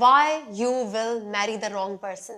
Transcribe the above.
Why you will marry the wrong person.